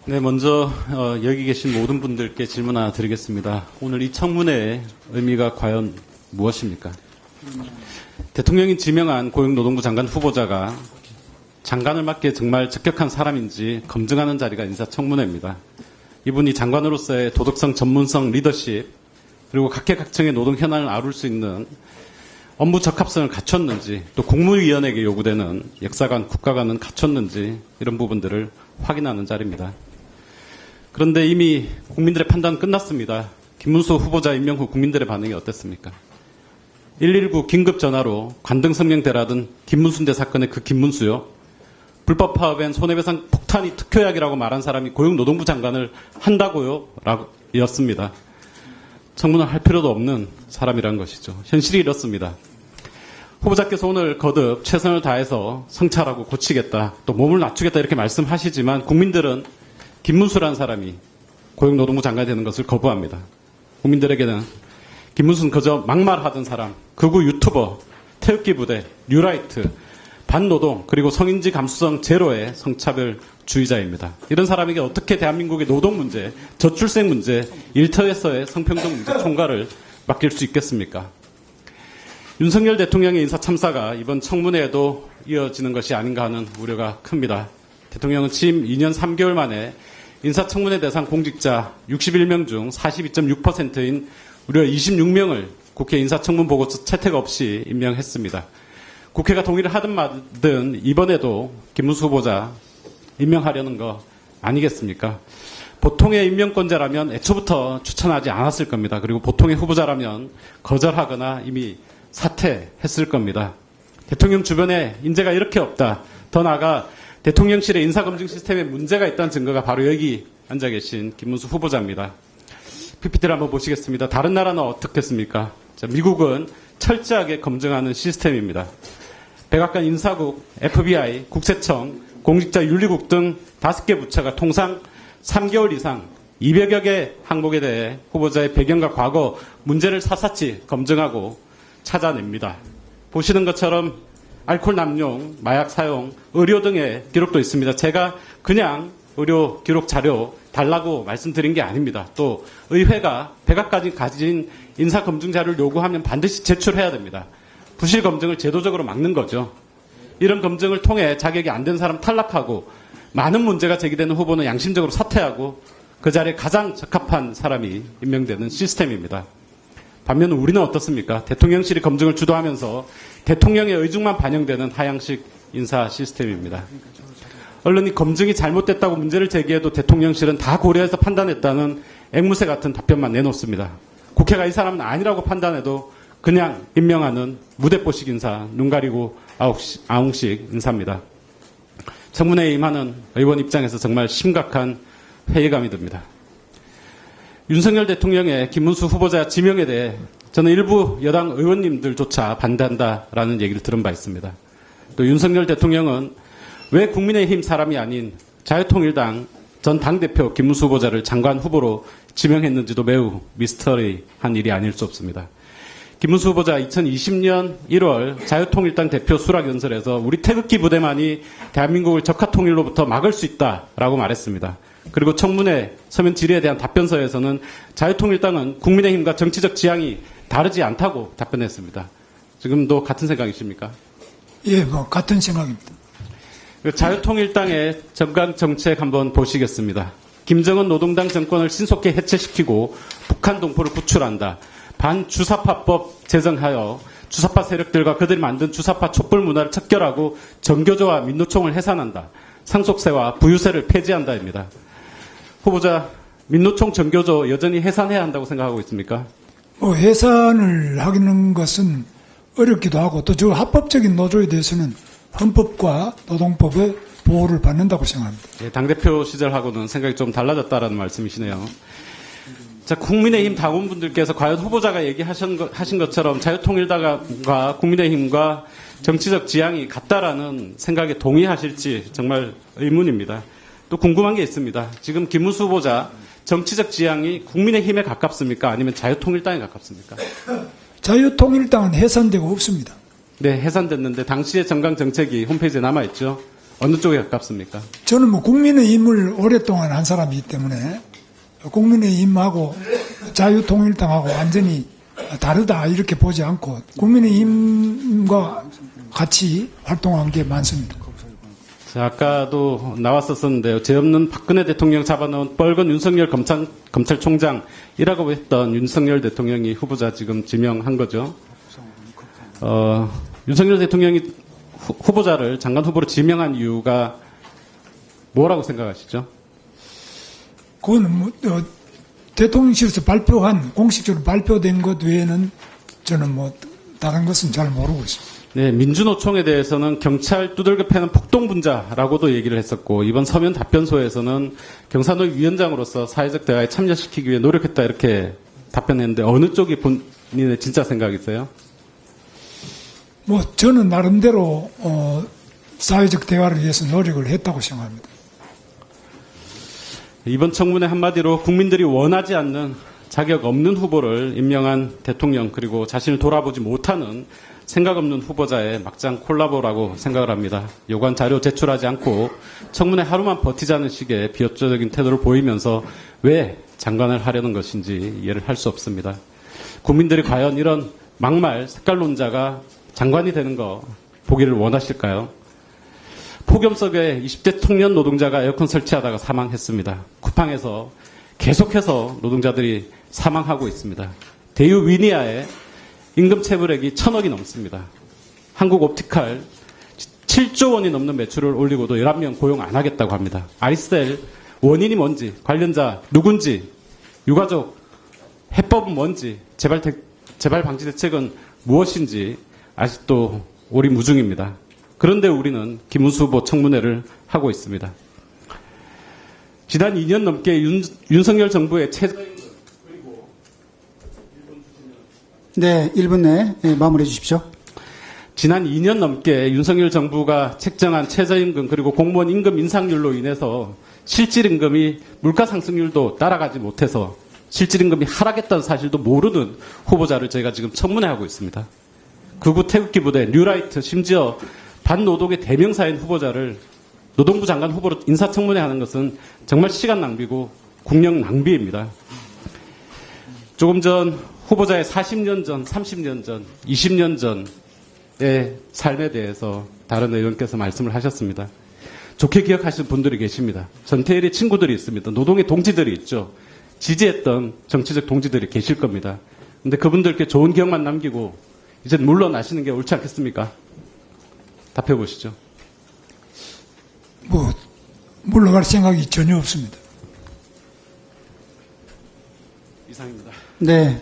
네, 먼저 여기 계신 모든 분들께 질문 하나 드리겠습니다. 오늘 이 청문회의 의미가 과연 무엇입니까? 대통령이 지명한 고용노동부 장관 후보자가 장관을 맡기에 정말 적격한 사람인지 검증하는 자리가 인사청문회입니다. 이분이 장관으로서의 도덕성, 전문성, 리더십, 그리고 각계각층의 노동 현안을 아울 수 있는 업무 적합성을 갖췄는지, 또 국무위원에게 요구되는 역사관, 국가관은 갖췄는지, 이런 부분들을 확인하는 자리입니다. 그런데 이미 국민들의 판단은 끝났습니다. 김문수 후보자 임명 후 국민들의 반응이 어땠습니까? 119 긴급 전화로 관등 성명 대라던 김문순대 사건의 그 김문수요. 불법 파업엔 손해배상 폭탄이 특효약이라고 말한 사람이 고용노동부 장관을 한다고요? 였습니다. 청문을 할 필요도 없는 사람이란 것이죠. 현실이 이렇습니다. 후보자께서 오늘 거듭 최선을 다해서 성찰하고 고치겠다, 또 몸을 낮추겠다 이렇게 말씀하시지만 국민들은 김문수라는 사람이 고용노동부 장관이 되는 것을 거부합니다. 국민들에게는 김문수는 그저 막말하던 사람, 극우 유튜버, 태극기 부대, 뉴라이트, 반노동, 그리고 성인지 감수성 제로의 성차별주의자입니다. 이런 사람에게 어떻게 대한민국의 노동 문제, 저출생 문제, 일터에서의 성평등 문제 총괄을 맡길 수 있겠습니까? 윤석열 대통령의 인사 참사가 이번 청문회에도 이어지는 것이 아닌가 하는 우려가 큽니다. 대통령은 취임 2년 3개월 만에 인사청문회 대상 공직자 61명 중 42.6%인 무려 26명을 국회 인사청문 보고서 채택 없이 임명했습니다. 국회가 동의를 하든 말든 이번에도 김문수 후보자 임명하려는 거 아니겠습니까? 보통의 임명권자라면 애초부터 추천하지 않았을 겁니다. 그리고 보통의 후보자라면 거절하거나 이미 사퇴했을 겁니다. 대통령 주변에 인재가 이렇게 없다. 더 나아가 대통령실의 인사검증 시스템에 문제가 있다는 증거가 바로 여기 앉아 계신 김문수 후보자입니다. PPT를 한번 보시겠습니다. 다른 나라는 어떻겠습니까? 자, 미국은 철저하게 검증하는 시스템입니다. 백악관 인사국, FBI, 국세청, 공직자윤리국 등 5개 부처가 통상 3개월 이상 200여 개 항목에 대해 후보자의 배경과 과거 문제를 샅샅이 검증하고 찾아냅니다. 보시는 것처럼 알코올 남용, 마약 사용, 의료 등의 기록도 있습니다. 제가 그냥 의료 기록 자료 달라고 말씀드린 게 아닙니다. 또 의회가 백악관이 가진 인사검증 자료를 요구하면 반드시 제출해야 됩니다. 부실 검증을 제도적으로 막는 거죠. 이런 검증을 통해 자격이 안 된 사람 탈락하고 많은 문제가 제기되는 후보는 양심적으로 사퇴하고 그 자리에 가장 적합한 사람이 임명되는 시스템입니다. 반면 우리는 어떻습니까? 대통령실이 검증을 주도하면서 대통령의 의중만 반영되는 하향식 인사 시스템입니다. 언론이 검증이 잘못됐다고 문제를 제기해도 대통령실은 다 고려해서 판단했다는 앵무새 같은 답변만 내놓습니다. 국회가 이 사람은 아니라고 판단해도 그냥 임명하는 무대뽀식 인사, 눈 가리고 아웅식 인사입니다. 청문회에 임하는 의원 입장에서 정말 심각한 회의감이 듭니다. 윤석열 대통령의 김문수 후보자 지명에 대해 저는 일부 여당 의원님들조차 반대한다라는 얘기를 들은 바 있습니다. 또 윤석열 대통령은 왜 국민의힘 사람이 아닌 자유통일당 전 당대표 김문수 후보자를 장관 후보로 지명했는지도 매우 미스터리한 일이 아닐 수 없습니다. 김문수 후보자 2020년 1월 자유통일당 대표 수락연설에서 우리 태극기 부대만이 대한민국을 적화통일로부터 막을 수 있다라고 말했습니다. 그리고 청문회 서면 질의에 대한 답변서에서는 자유통일당은 국민의힘과 정치적 지향이 다르지 않다고 답변했습니다. 지금도 같은 생각이십니까? 예, 같은 생각입니다. 자유통일당의 정강 한번 보시겠습니다. 김정은 노동당 정권을 신속히 해체시키고 북한 동포를 구출한다. 반주사파법 제정하여 주사파 세력들과 그들이 만든 주사파 촛불 문화를 척결하고 정교조와 민노총을 해산한다. 상속세와 부유세를 폐지한다입니다. 후보자, 민노총 정교조 여전히 해산해야 한다고 생각하고 있습니까? 해산을 하는 것은 어렵기도 하고 또 저 합법적인 노조에 대해서는 헌법과 노동법의 보호를 받는다고 생각합니다. 예, 당대표 시절하고는 생각이 좀 달라졌다라는 말씀이시네요. 자, 국민의힘 당원분들께서 과연 후보자가 얘기하신 것처럼 자유통일당과 국민의힘과 정치적 지향이 같다라는 생각에 동의하실지 정말 의문입니다. 또 궁금한 게 있습니다. 지금 김문수 후보자 정치적 지향이 국민의힘에 가깝습니까? 아니면 자유통일당에 가깝습니까? 자유통일당은 해산되고 없습니다. 네, 해산됐는데 당시의 정강 정책이 홈페이지에 남아있죠. 어느 쪽에 가깝습니까? 저는 뭐 국민의힘을 오랫동안 한 사람이기 때문에 국민의힘하고 자유통일당하고 완전히 다르다 이렇게 보지 않고 국민의힘과 같이 활동한 게 많습니다. 자, 아까도 나왔었었는데요. 죄 없는 박근혜 대통령 잡아놓은 뻘건 윤석열 검찰총장이라고 했던 윤석열 대통령이 후보자 지금 지명한 거죠. 윤석열 대통령이 후보자를 장관 후보로 지명한 이유가 뭐라고 생각하시죠? 그건 뭐, 대통령실에서 발표한 공식적으로 발표된 것 외에는 저는 뭐 다른 것은 잘 모르고 있습니다. 네, 민주노총에 대해서는 경찰 두들겨 패는 폭동분자라고도 얘기를 했었고 이번 서면 답변소에서는 경사노위 위원장으로서 사회적 대화에 참여시키기 위해 노력했다 이렇게 답변했는데 어느 쪽이 본인의 진짜 생각이세요? 뭐 저는 나름대로 사회적 대화를 위해서 노력을 했다고 생각합니다. 이번 청문회 한마디로 국민들이 원하지 않는 자격 없는 후보를 임명한 대통령 그리고 자신을 돌아보지 못하는 생각 없는 후보자의 막장 콜라보라고 생각을 합니다. 요구한 자료 제출하지 않고 청문회 하루만 버티자는 식의 비협조적인 태도를 보이면서 왜 장관을 하려는 것인지 이해를 할 수 없습니다. 국민들이 과연 이런 막말 색깔론자가 장관이 되는 거 보기를 원하실까요? 폭염 속에 20대 청년 노동자가 에어컨 설치하다가 사망했습니다. 쿠팡에서 계속해서 노동자들이 사망하고 있습니다. 대유 위니아의 임금 체불액이 1,000억이 넘습니다. 한국 옵티칼 7조 원이 넘는 매출을 올리고도 11명 고용 안 하겠다고 합니다. 아이셀 원인이 뭔지, 관련자 누군지, 유가족 해법은 뭔지, 재발 방지 대책은 무엇인지 아직도 오리무중입니다. 그런데 우리는 김문수 후보 청문회를 하고 있습니다. 지난 2년 넘게 윤석열 정부의 최저임금 그리고 네, 1분 내에 마무리해 주십시오. 지난 2년 넘게 윤석열 정부가 책정한 최저임금 그리고 공무원 임금 인상률로 인해서 실질임금이 물가 상승률도 따라가지 못해서 실질임금이 하락했다는 사실도 모르는 후보자를 저희가 지금 청문회하고 있습니다. 극우 태극기 부대 뉴라이트 심지어 반노동의 대명사인 후보자를 노동부 장관 후보로 인사청문회 하는 것은 정말 시간 낭비고 국력 낭비입니다. 조금 전 후보자의 40년 전, 30년 전, 20년 전의 삶에 대해서 다른 의원께서 말씀을 하셨습니다. 좋게 기억하시는 분들이 계십니다. 전태일의 친구들이 있습니다. 노동의 동지들이 있죠. 지지했던 정치적 동지들이 계실 겁니다. 그런데 그분들께 좋은 기억만 남기고 이제 물러나시는 게 옳지 않겠습니까? 답해 보시죠. 뭐 물러갈 생각이 전혀 없습니다. 이상입니다. 네,